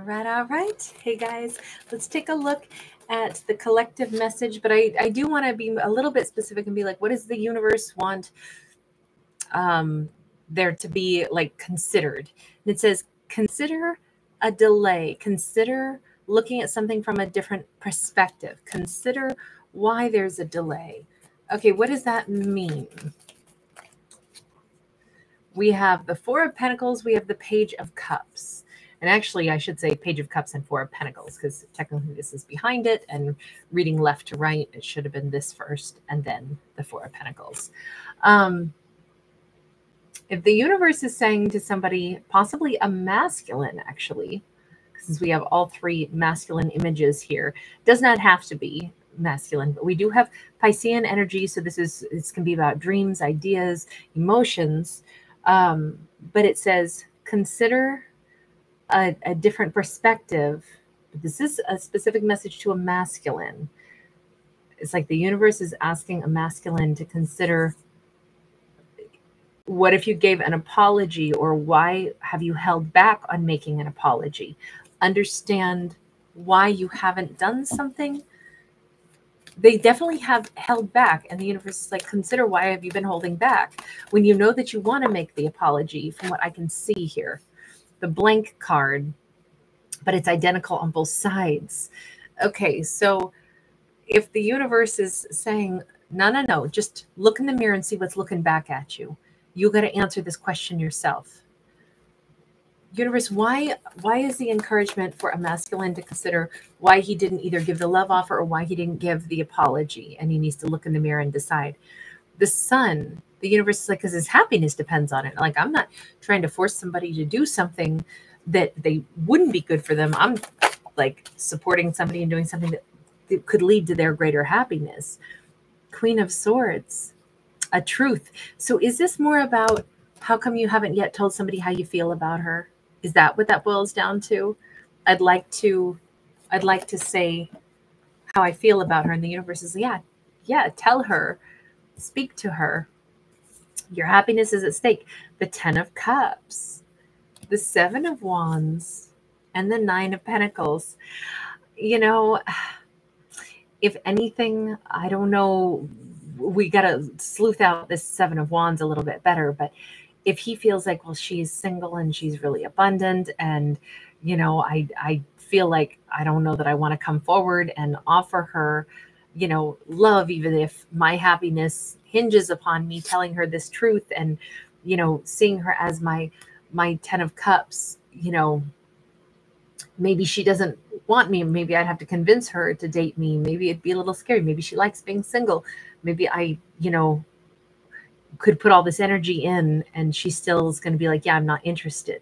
All right. Hey guys, let's take a look at the collective message, but I do want to be a little bit specific and be like, what does the universe want there to be like considered? And it says, consider a delay, consider looking at something from a different perspective, consider why there's a delay. Okay, what does that mean? We have the Four of Pentacles, we have the Page of Cups. And actually, I should say Page of Cups and Four of Pentacles, because technically this is behind it, and reading left to right, it should have been this first, and then the Four of Pentacles. If the universe is saying to somebody, possibly a masculine, actually, since we have all three masculine images here, does not have to be masculine, but we do have Piscean energy, so this can be about dreams, ideas, emotions. But it says, consider a different perspective. This is a specific message to a masculine. It's like the universe is asking a masculine to consider, what if you gave an apology, or why have you held back on making an apology? Understand why you haven't done something. They definitely have held back, and the universe is like, consider, why have you been holding back when you know that you want to make the apology, from what I can see here. The blank card, but it's identical on both sides. Okay, so if the universe is saying, no, just look in the mirror and see what's looking back at you. You got to answer this question yourself. Universe, why is the encouragement for a masculine to consider why he didn't either give the love offer or why he didn't give the apology, and he needs to look in the mirror and decide? The Sun, the universe is like, because his happiness depends on it. Like, I'm not trying to force somebody to do something that they wouldn't be good for them. I'm like supporting somebody and doing something that could lead to their greater happiness. Queen of Swords, a truth. So is this more about, how come you haven't yet told somebody how you feel about her? Is that what that boils down to? I'd like to say how I feel about her. And the universe is, yeah, tell her, speak to her. Your happiness is at stake. The Ten of Cups, the Seven of Wands, and the Nine of Pentacles. You know, if anything, I don't know, we got to sleuth out this Seven of Wands a little bit better, but if he feels like, well, she's single and she's really abundant, and, you know, I feel like, I don't know that I want to come forward and offer her, you know, love, even if my happiness hinges upon me telling her this truth and, you know, seeing her as my Ten of Cups. You know, maybe she doesn't want me. Maybe I'd have to convince her to date me. Maybe it'd be a little scary. Maybe she likes being single. Maybe I, you know, could put all this energy in and she still is going to be like, yeah, I'm not interested.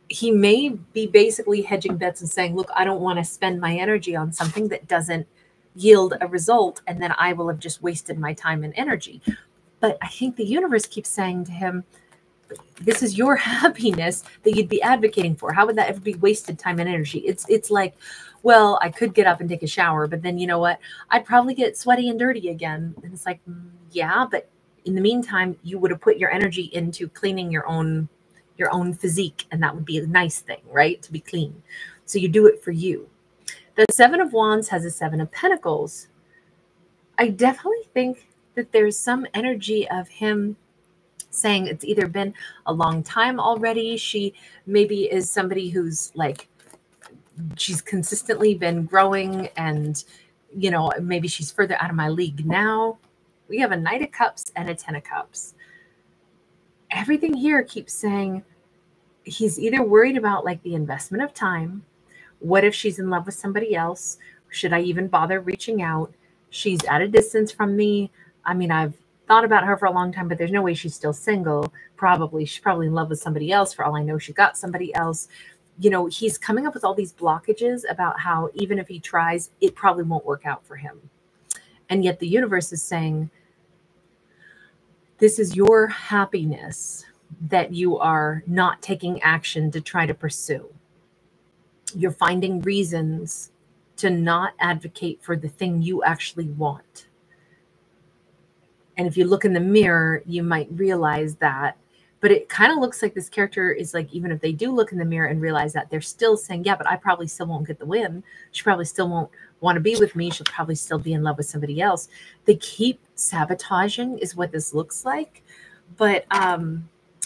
He may be basically hedging bets and saying, look, I don't want to spend my energy on something that doesn't yield a result, and then I will have just wasted my time and energy. But I think the universe keeps saying to him, this is your happiness that you'd be advocating for. How would that ever be wasted time and energy? It's like, well, I could get up and take a shower, but then you know what? I'd probably get sweaty and dirty again. And it's like, yeah, but in the meantime, you would have put your energy into cleaning your own physique, and that would be a nice thing, right? To be clean. So you do it for you. The Seven of Wands has a Seven of Pentacles. I definitely think that there's some energy of him saying it's either been a long time already. She maybe is somebody who's like, she's consistently been growing, and, you know, maybe she's further out of my league now. We have a Knight of Cups and a Ten of Cups. Everything here keeps saying he's either worried about like the investment of time. What if she's in love with somebody else? Should I even bother reaching out? She's at a distance from me. I mean, I've thought about her for a long time, but there's no way she's still single. She's probably in love with somebody else. For all I know, she got somebody else. You know, he's coming up with all these blockages about how even if he tries, it probably won't work out for him. And yet the universe is saying, this is your happiness that you are not taking action to try to pursue. You're finding reasons to not advocate for the thing you actually want. And if you look in the mirror, you might realize that But it kind of looks like this character is like, even if they do look in the mirror and realize that, they're still saying, yeah, but I probably still won't get the win. She probably still won't want to be with me. She'll probably still be in love with somebody else. They keep sabotaging is what this looks like. But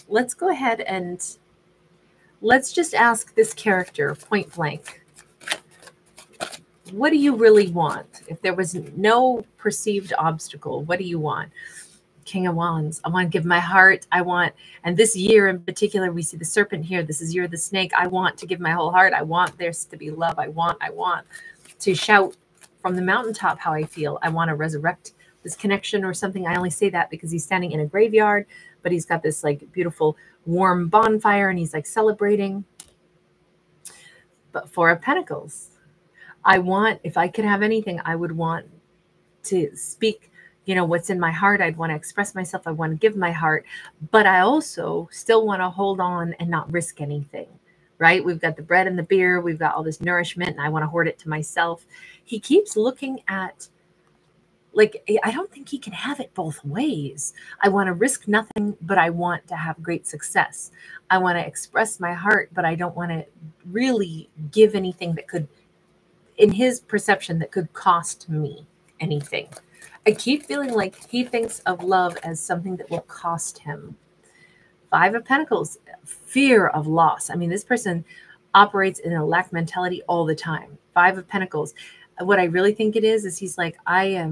let's go ahead and let's just ask this character point blank. What do you really want? If there was no perceived obstacle, what do you want? King of Wands. I want to give my heart. I want, and this year in particular, we see the serpent here. This is year of the snake. I want to give my whole heart. I want there to be love. I want to shout from the mountaintop how I feel. I want to resurrect this connection or something. I only say that because he's standing in a graveyard, but he's got this like beautiful warm bonfire and he's like celebrating. But Four of Pentacles. I want, if I could have anything, I would want to speak, you know, what's in my heart. I'd want to express myself. I want to give my heart, but I also still want to hold on and not risk anything, right? We've got the bread and the beer. We've got all this nourishment and I want to hoard it to myself. He keeps looking at, like, I don't think he can have it both ways. I want to risk nothing, but I want to have great success. I want to express my heart, but I don't want to really give anything that could, in his perception, that could cost me anything. I keep feeling like he thinks of love as something that will cost him. Five of Pentacles, fear of loss. I mean, this person operates in a lack mentality all the time. Five of Pentacles. What I really think it is he's like, I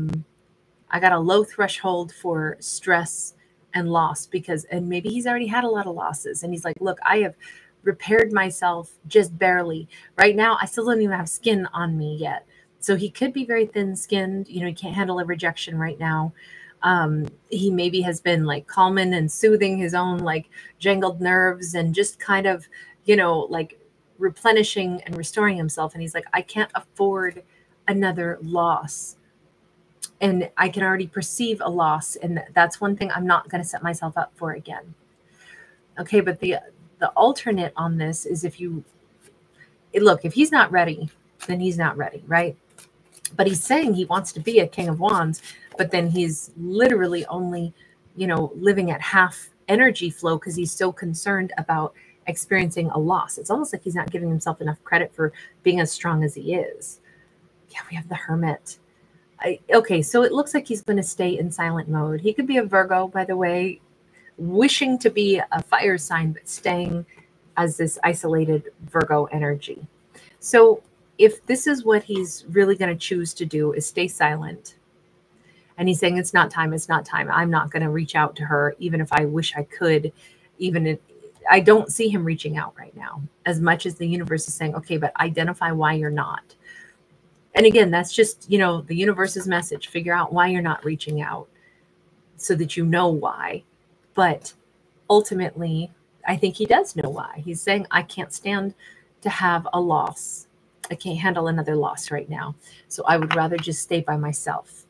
got a low threshold for stress and loss because, and maybe he's already had a lot of losses. And he's like, look, I have repaired myself just barely. Right now, I still don't even have skin on me yet. So he could be very thin-skinned. You know, he can't handle a rejection right now. He maybe has been like calming and soothing his own like jangled nerves and just kind of, you know, like replenishing and restoring himself. And he's like, I can't afford another loss. And I can already perceive a loss. And that's one thing I'm not going to set myself up for again. Okay, but the alternate on this is if he's not ready, then he's not ready, right? But he's saying he wants to be a King of Wands, but then he's literally only, you know, living at half energy flow because he's so concerned about experiencing a loss. It's almost like he's not giving himself enough credit for being as strong as he is. Yeah, we have the Hermit. Okay, so it looks like he's going to stay in silent mode. He could be a Virgo, by the way, wishing to be a fire sign, but staying as this isolated Virgo energy. So if this is what he's really going to choose to do is stay silent, and he's saying, it's not time, I'm not going to reach out to her, even if I wish I could, I don't see him reaching out right now, as much as the universe is saying, okay, but identify why you're not. And again, that's just, you know, the universe's message. Figure out why you're not reaching out so that you know why. But ultimately, I think he does know why. He's saying, I can't stand to have a loss. I can't handle another loss right now. So I would rather just stay by myself.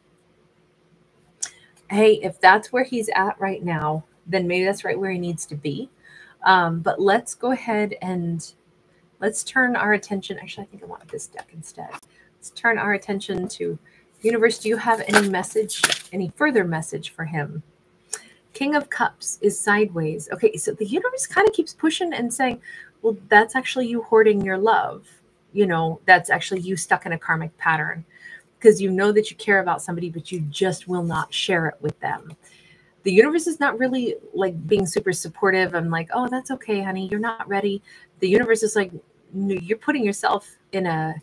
Hey, if that's where he's at right now, then maybe that's right where he needs to be. But let's go ahead and let's turn our attention. Actually, I think I want this deck instead. Let's turn our attention to universe. Do you have any message, any further message for him? King of Cups is sideways. Okay, so the universe kind of keeps pushing and saying, well, that's actually you hoarding your love. You know, that's actually you stuck in a karmic pattern because you know that you care about somebody, but you just will not share it with them. The universe is not really like being super supportive. I'm like, oh, that's okay, honey. You're not ready. The universe is like, no, you're putting yourself in a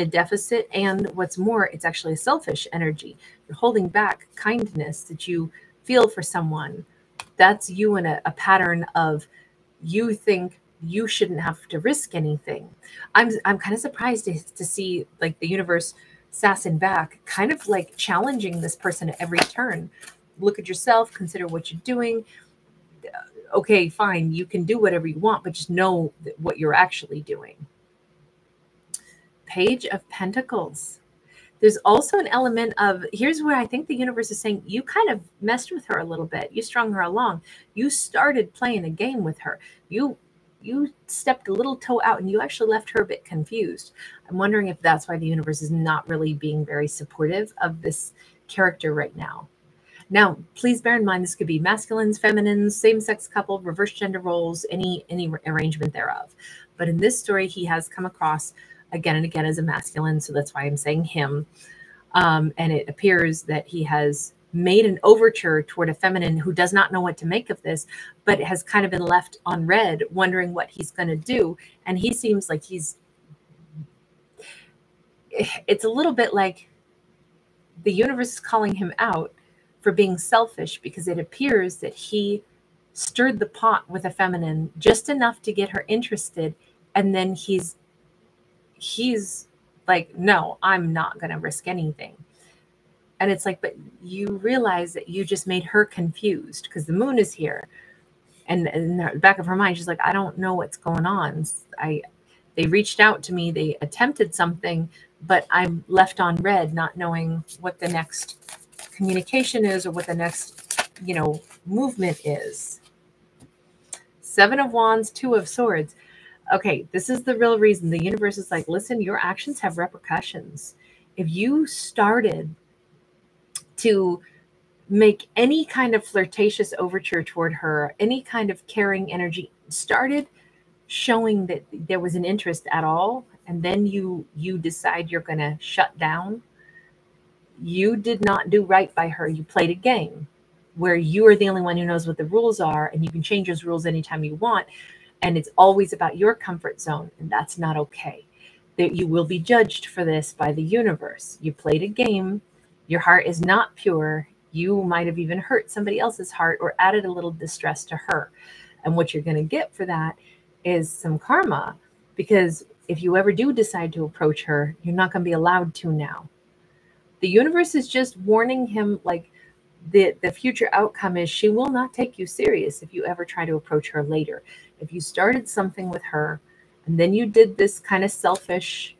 deficit. And what's more, it's actually a selfish energy. You're holding back kindness that you feel for someone. That's you in a pattern of you think you shouldn't have to risk anything. I'm kind of surprised to see like the universe sassing back, kind of like challenging this person at every turn. Look at yourself, consider what you're doing. Okay, fine, you can do whatever you want, but just know what you're actually doing. Page of Pentacles. There's also an element of, here's where I think the universe is saying, you kind of messed with her a little bit. You strung her along. You started playing a game with her. You stepped a little toe out and you actually left her a bit confused. I'm wondering if that's why the universe is not really being very supportive of this character right now. Now, please bear in mind, this could be masculines, feminines, same-sex couple, reverse gender roles, any arrangement thereof. But in this story, he has come across again and again as a masculine, so that's why I'm saying him. And it appears that he has made an overture toward a feminine who does not know what to make of this, but has kind of been left on red, wondering what he's going to do. And he seems like it's a little bit like the universe is calling him out for being selfish, because it appears that he stirred the pot with a feminine just enough to get her interested. And then he's like, no, I'm not going to risk anything. And it's like, but you realize that you just made her confused because the moon is here. And in the back of her mind, she's like, I don't know what's going on. They reached out to me. They attempted something, but I'm left on red, not knowing what the next communication is or what the next, movement is. 7 of Wands, 2 of Swords. Okay, this is the real reason. The universe is like, listen, your actions have repercussions. If you started to make any kind of flirtatious overture toward her, any kind of caring energy, started showing that there was an interest at all, and then you decide you're going to shut down, you did not do right by her. You played a game where you are the only one who knows what the rules are, and you can change those rules anytime you want. And it's always about your comfort zone. And that's not okay. That you will be judged for this by the universe. You played a game. Your heart is not pure. You might have even hurt somebody else's heart or added a little distress to her. And what you're going to get for that is some karma, because if you ever do decide to approach her, you're not going to be allowed to now. The universe is just warning him, like, the future outcome is she will not take you serious if you ever try to approach her later. If you started something with her and then you did this kind of selfish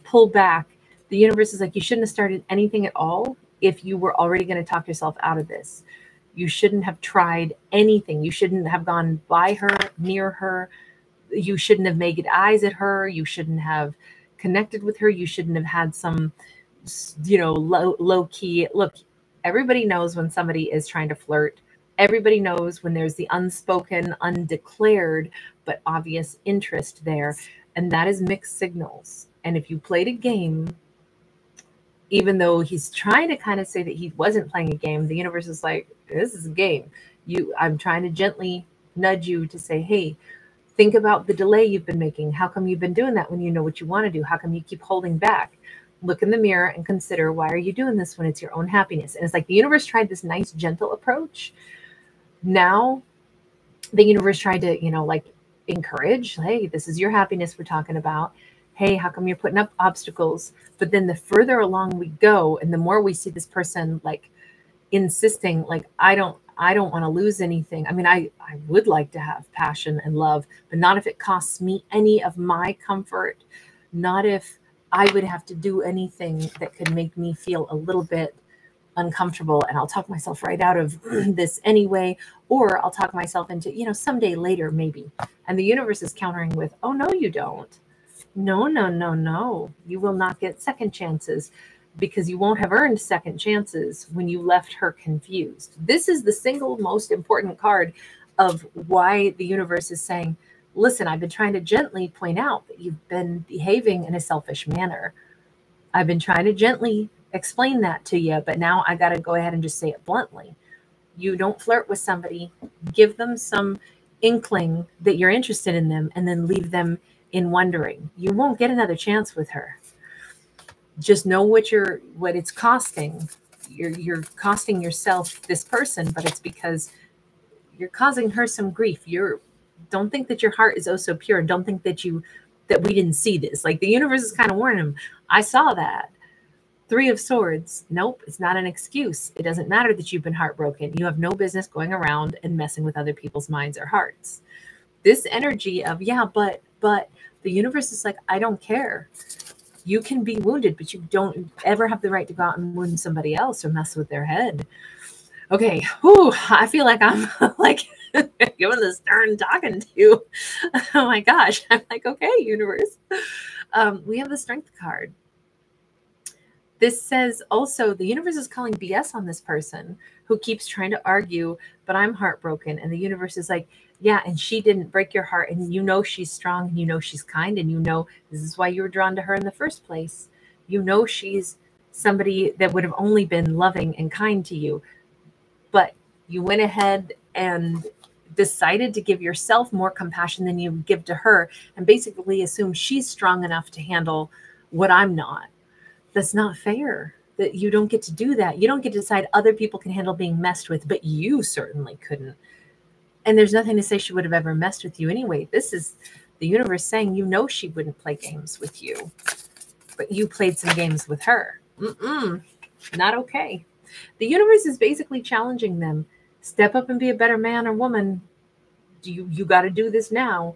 pull back, the universe is like, you shouldn't have started anything at all if you were already going to talk yourself out of this. You shouldn't have tried anything. You shouldn't have gone by her, near her. You shouldn't have made eyes at her. You shouldn't have connected with her. You shouldn't have had some, low key. Look, everybody knows when somebody is trying to flirt. Everybody knows when there's the unspoken, undeclared, but obvious interest there. And that is mixed signals. And if you played a game, even though he's trying to kind of say that he wasn't playing a game, the universe is like, this is a game. I'm trying to gently nudge you to say, hey, think about the delay you've been making. How come you've been doing that when you know what you want to do? How come you keep holding back? Look in the mirror and consider, why are you doing this when it's your own happiness? And it's like the universe tried this nice, gentle approach. Now the universe tried to, encourage, hey, this is your happiness we're talking about. Hey, how come you're putting up obstacles? But then the further along we go, and the more we see this person like insisting, like, I don't want to lose anything. I mean, I would like to have passion and love, but not if it costs me any of my comfort. Not if I would have to do anything that could make me feel a little bit uncomfortable, and I'll talk myself right out of this anyway, or I'll talk myself into, someday later, maybe. And the universe is countering with, oh, no, you don't. No. You will not get second chances, because you won't have earned second chances when you left her confused. This is the single most important card of why the universe is saying, listen, I've been trying to gently point out that you've been behaving in a selfish manner. I've been trying to gently explain that to you, but now I got to go ahead and just say it bluntly. You don't flirt with somebody, give them some inkling that you're interested in them, and then leave them in wondering. You won't get another chance with her. Just know what it's costing. You're costing yourself this person, but it's because you're causing her some grief. Don't think that your heart is oh so pure. Don't think that we didn't see this. Like, the universe is kind of warning him. I saw that. 3 of Swords. Nope, it's not an excuse. It doesn't matter that you've been heartbroken. You have no business going around and messing with other people's minds or hearts. This energy of, but the universe is like, I don't care. You can be wounded, but you don't ever have the right to go out and wound somebody else or mess with their head. Okay. Whew, I feel like I'm like giving the stern talking to. Oh my gosh. I'm like, okay, universe. We have the Strength card. This says also the universe is calling BS on this person who keeps trying to argue, but I'm heartbroken. And the universe is like, yeah, and she didn't break your heart. And you know she's strong, and you know she's kind, and you know this is why you were drawn to her in the first place. You know she's somebody that would have only been loving and kind to you. But you went ahead and decided to give yourself more compassion than you give to her, and basically assume she's strong enough to handle what I'm not. That's not fair. That you don't get to do that. You don't get to decide other people can handle being messed with, but you certainly couldn't. And there's nothing to say she would have ever messed with you anyway. This is the universe saying, you know, she wouldn't play games with you, but you played some games with her. Not okay. The universe is basically challenging them. Step up and be a better man or woman. You got to do this now.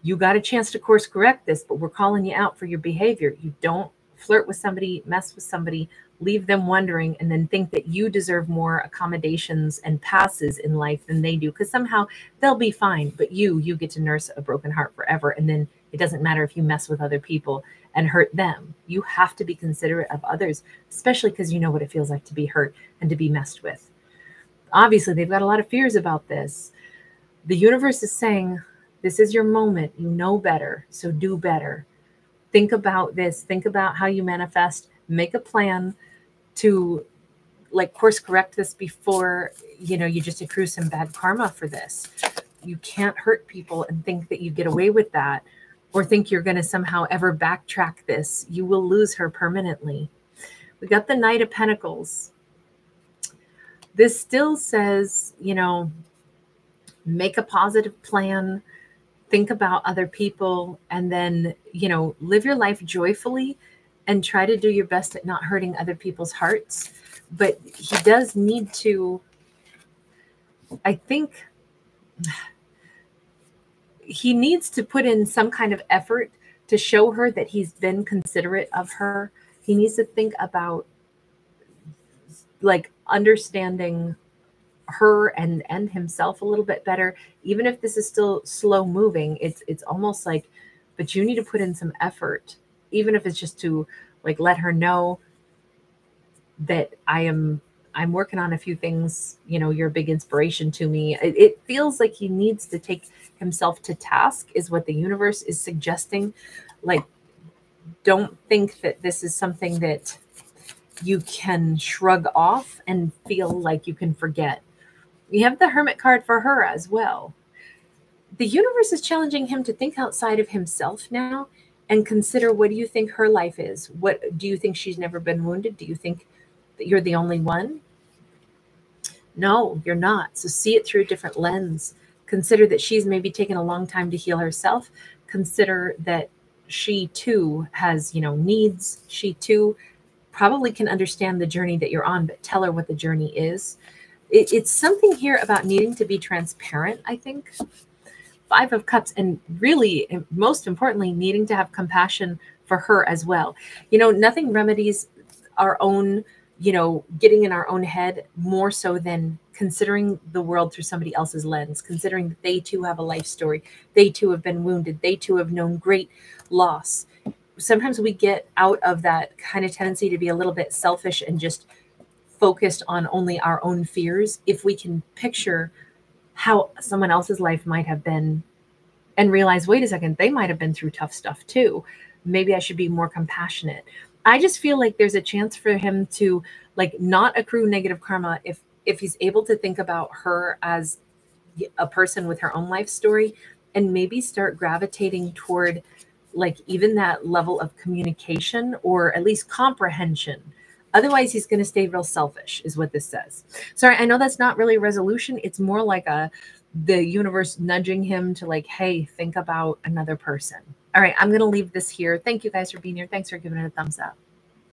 You got a chance to course correct this, but we're calling you out for your behavior. You don't flirt with somebody, mess with somebody, leave them wondering, and then think that you deserve more accommodations and passes in life than they do, because somehow they'll be fine, but you get to nurse a broken heart forever. And then it doesn't matter if you mess with other people and hurt them. You have to be considerate of others, especially because you know what it feels like to be hurt and to be messed with. Obviously, they've got a lot of fears about this. The universe is saying, this is your moment. You know better, so do better. Think about this. Think about how you manifest. Make a plan to like course correct this before, you know, you just accrue some bad karma for this. You can't hurt people and think that you get away with that, or think you're going to somehow ever backtrack this. You will lose her permanently. We got the Knight of Pentacles. This still says, you know, make a positive plan, think about other people, and then, you know, live your life joyfully and try to do your best at not hurting other people's hearts. But he does need to, I think, he needs to put in some kind of effort to show her that he's been considerate of her. He needs to think about like understanding her and himself a little bit better. Even if this is still slow moving, it's almost like, but you need to put in some effort, even if it's just to like let her know that I'm working on a few things. You know, you're a big inspiration to me. It feels like he needs to take himself to task, is what the universe is suggesting. Like, don't think that this is something that you can shrug off and feel like you can forget. We have the Hermit card for her as well. The universe is challenging him to think outside of himself now and consider, what do you think her life is? What do you think? She's never been wounded? Do you think that you're the only one? No, you're not. So see it through a different lens. Consider that she's maybe taken a long time to heal herself. Consider that she too has, you know, needs. She too probably can understand the journey that you're on, but tell her what the journey is. It's something here about needing to be transparent, I think. 5 of Cups, and really, most importantly, needing to have compassion for her as well. You know, nothing remedies our own, you know, getting in our own head more so than considering the world through somebody else's lens, considering that they too have a life story. They too have been wounded. They too have known great loss. Sometimes we get out of that kind of tendency to be a little bit selfish and just focused on only our own fears. If we can picture how someone else's life might have been and realize, wait a second, they might have been through tough stuff too. Maybe I should be more compassionate. I just feel like there's a chance for him to like not accrue negative karma if he's able to think about her as a person with her own life story, and maybe start gravitating toward like even that level of communication or at least comprehension. Otherwise, he's going to stay real selfish, is what this says. Sorry, I know that's not really a resolution. It's more like the universe nudging him to like, hey, think about another person. All right, I'm going to leave this here. Thank you guys for being here. Thanks for giving it a thumbs up.